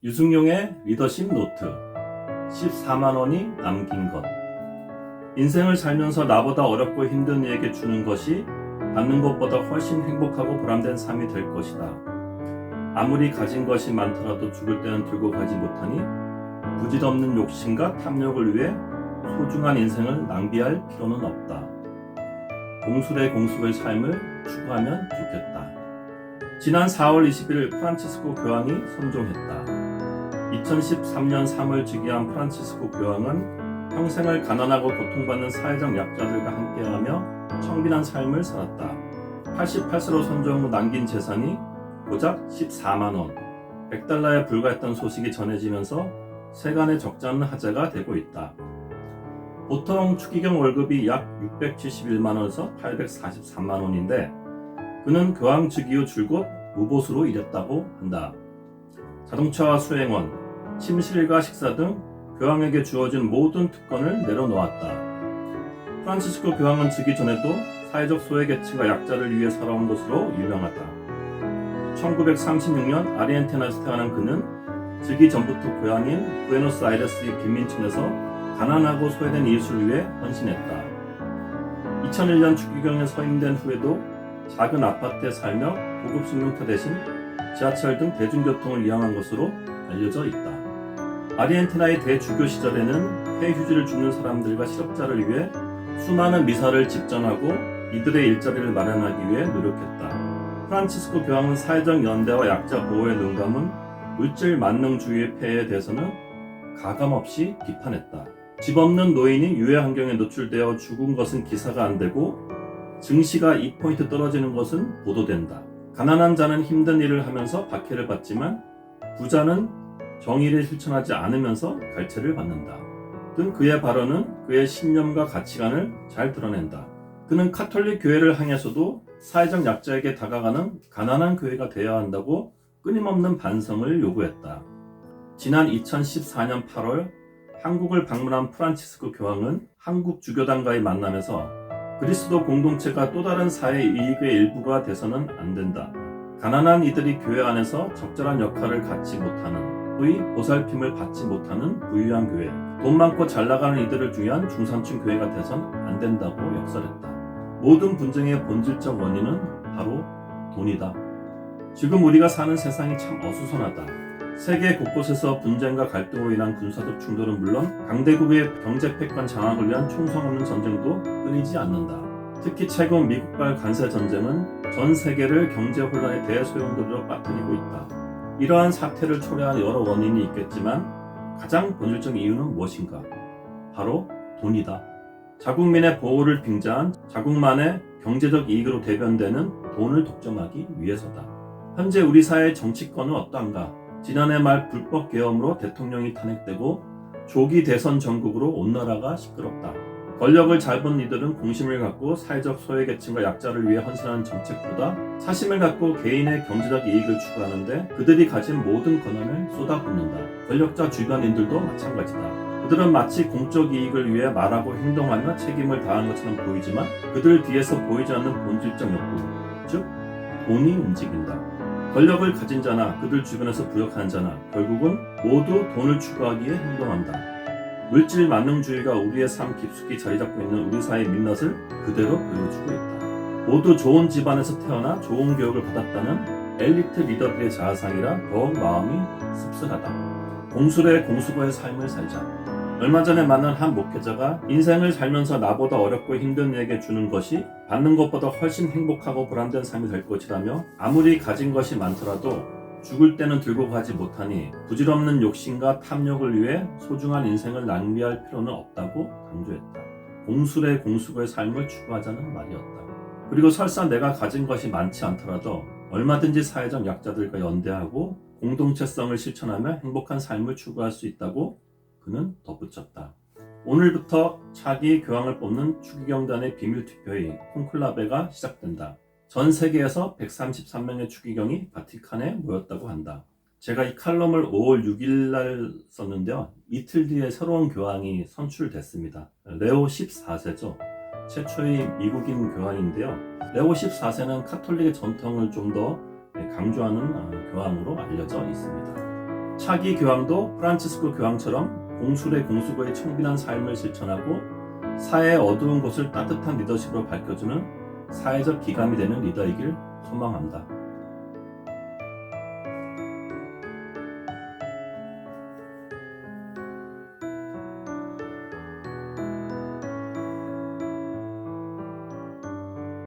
유승용의 리더십 노트 14만 원이 남긴 것. 인생을 살면서 나보다 어렵고 힘든 이에게 주는 것이 받는 것보다 훨씬 행복하고 보람된 삶이 될 것이다. 아무리 가진 것이 많더라도 죽을 때는 들고 가지 못하니 부질없는 욕심과 탐욕을 위해 소중한 인생을 낭비할 필요는 없다. 공술의 공수의 삶을 추구하면 좋겠다. 지난 4월 20일 프란치스코 교황이 선종했다. 2013년 3월 즉위한 프란치스코 교황은 평생을 가난하고 고통받는 사회적 약자들과 함께하며 청빈한 삶을 살았다. 88세로 선종 후 남긴 재산이 고작 14만 원, 100달러에 불과했던 소식이 전해지면서 세간의 적잖은 화제가 되고 있다. 보통 추기경 월급이 약 671만 원에서 843만 원인데 그는 교황 즉위 후 줄곧 무보수로 일했다고 한다. 자동차와 수행원, 침실과 식사 등 교황에게 주어진 모든 특권을 내려놓았다. 프란치스코 교황은 즉위 전에도 사회적 소외계층과 약자를 위해 살아온 것으로 유명하다. 1936년 아르헨티나에서 태어난 그는 즉위 전부터 고향인 부에노스아이레스의 빈민촌에서 가난하고 소외된 이웃을 위해 헌신했다. 2001년 추기경에 서임된 후에도 작은 아파트에 살며 고급 승용차 대신 지하철 등 대중교통을 이용한 것으로 알려져 있다. 아르헨티나의 대주교 시절에는 폐휴지를 주는 사람들과 실업자를 위해 수많은 미사를 집전하고 이들의 일자리를 마련하기 위해 노력했다. 프란치스코 교황은 사회적 연대와 약자 보호에 눈감은 물질 만능주의의 폐해에 대해서는 가감없이 비판했다. 집 없는 노인이 유해 환경에 노출되어 죽은 것은 기사가 안 되고 증시가 2포인트 떨어지는 것은 보도된다. 가난한 자는 힘든 일을 하면서 박해를 받지만 부자는 정의를 실천하지 않으면서 갈채를 받는다. 등 그의 발언은 그의 신념과 가치관을 잘 드러낸다. 그는 카톨릭 교회를 향해서도 사회적 약자에게 다가가는 가난한 교회가 되어야 한다고 끊임없는 반성을 요구했다. 지난 2014년 8월 한국을 방문한 프란치스코 교황은 한국 주교단과의 만남에서 그리스도 공동체가 또 다른 사회 이익의 일부가 돼서는 안 된다. 가난한 이들이 교회 안에서 적절한 역할을 갖지 못하는, 소위 보살핌을 받지 못하는 부유한 교회, 돈 많고 잘 나가는 이들을 위한 중산층 교회가 돼선 안 된다고 역설했다. 모든 분쟁의 본질적 원인은 바로 돈이다. 지금 우리가 사는 세상이 참 어수선하다. 세계 곳곳에서 분쟁과 갈등으로 인한 군사적 충돌은 물론 강대국의 경제 패권 장악을 위한 총성 없는 전쟁도 끊이지 않는다. 특히 최근 미국발 관세 전쟁은 전 세계를 경제 혼란의 대소용돌이로 빠뜨리고 있다. 이러한 사태를 초래한 여러 원인이 있겠지만 가장 본질적 이유는 무엇인가? 바로 돈이다. 자국민의 보호를 빙자한 자국만의 경제적 이익으로 대변되는 돈을 독점하기 위해서다. 현재 우리 사회의 정치권은 어떠한가? 지난해 말 불법 계엄으로 대통령이 탄핵되고 조기 대선 전국으로 온 나라가 시끄럽다. 권력을 잡은 이들은 공심을 갖고 사회적 소외계층과 약자를 위해 헌신하는 정책보다 사심을 갖고 개인의 경제적 이익을 추구하는데 그들이 가진 모든 권한을 쏟아붓는다. 권력자 주변인들도 마찬가지다. 그들은 마치 공적 이익을 위해 말하고 행동하며 책임을 다하는 것처럼 보이지만 그들 뒤에서 보이지 않는 본질적 욕구, 즉 돈이 움직인다. 권력을 가진 자나 그들 주변에서 부역하는 자나 결국은 모두 돈을 추구하기에 행동한다. 물질 만능주의가 우리의 삶 깊숙이 자리잡고 있는 우리 사회의 민낯을 그대로 보여주고 있다. 모두 좋은 집안에서 태어나 좋은 교육을 받았다는 엘리트 리더들의 자아상이라 더욱 마음이 씁쓸하다. 공술의 공수고의 삶을 살자. 얼마 전에 만난 한 목회자가 인생을 살면서 나보다 어렵고 힘든 이에게 주는 것이 받는 것보다 훨씬 행복하고 보람된 삶이 될 것이라며 아무리 가진 것이 많더라도 죽을 때는 들고 가지 못하니 부질없는 욕심과 탐욕을 위해 소중한 인생을 낭비할 필요는 없다고 강조했다. 공술의 공수고의 삶을 추구하자는 말이었다. 그리고 설사 내가 가진 것이 많지 않더라도 얼마든지 사회적 약자들과 연대하고 공동체성을 실천하며 행복한 삶을 추구할 수 있다고 그는 덧붙였다. 오늘부터 차기 교황을 뽑는 추기경단의 비밀투표의 콘클라베가 시작된다. 전 세계에서 133명의 추기경이 바티칸에 모였다고 한다. 제가 이 칼럼을 5월 6일 날 썼는데요. 이틀 뒤에 새로운 교황이 선출됐습니다. 레오 14세죠. 최초의 미국인 교황인데요. 레오 14세는 카톨릭의 전통을 좀 더 강조하는 교황으로 알려져 있습니다. 차기 교황도 프란치스코 교황처럼 공술의 공수거의 청빈한 삶을 실천하고 사회의 어두운 곳을 따뜻한 리더십으로 밝혀주는 사회적 기감이 되는 리더이길 소망한다.